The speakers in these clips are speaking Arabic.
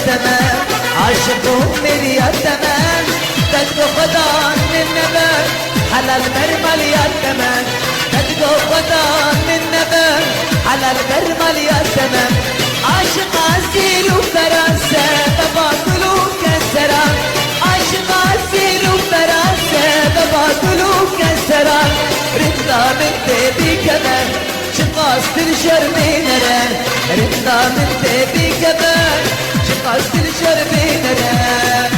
تمام عاشقهم من يا تمام تدقو خدان من نبات على المرمل يا تمام تدقو خدان من نبات على المرمل يا تمام عاشق عسيل وفراسة بباطلو كسرا عاشق عسيل وفراسة بباطلو كسرا رضا من تبي كمان شقاص تنشر بيننا رضا من تبي كمان شقاص تنشر بيننا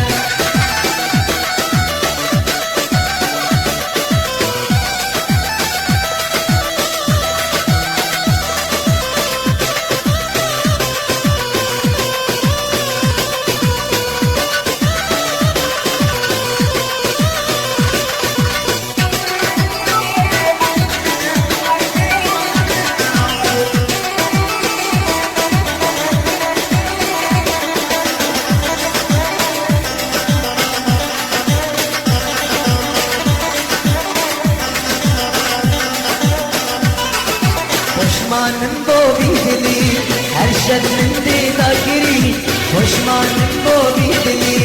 خوشمان بو بیدلی هر شب من دی ذاکری خوشمان بو بیدلی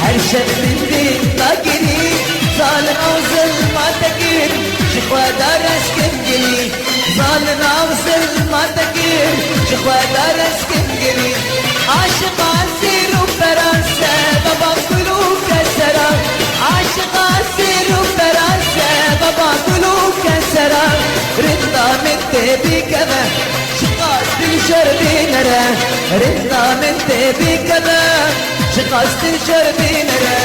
هر شب من دی ذاکری ظالم او ظلماتکر شخوا دار اسکن گلی ظالم او ظلماتکر شخوا دار اسکن گلی عاشق عسیر و فرانسه بابا کلو کسرا عاشق عسیر و فرانسه بابا کلو کسرا رضا من تبي كذا شقاص تنشر بيننا رضا من تبي كذا شقاص تنشر بيننا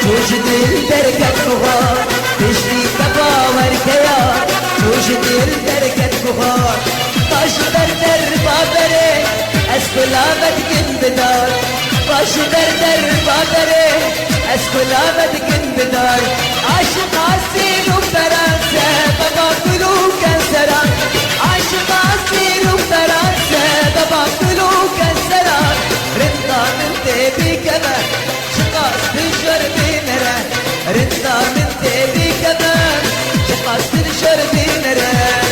توجد الدركة بغار تشتي تباور كيا توجد الدركة بغار باش دردر بابري اسكلابت كنددار باش دردر بابري اسكلابت كنددار عاشق عسير وفرنسا بابا كلو كسرا عاشق عسير وفرنسا بابا كلو كسرا رضا من تبي كذا شقاص تنشر بيننا رضا من تبي كمان شقاص تنشر بيننا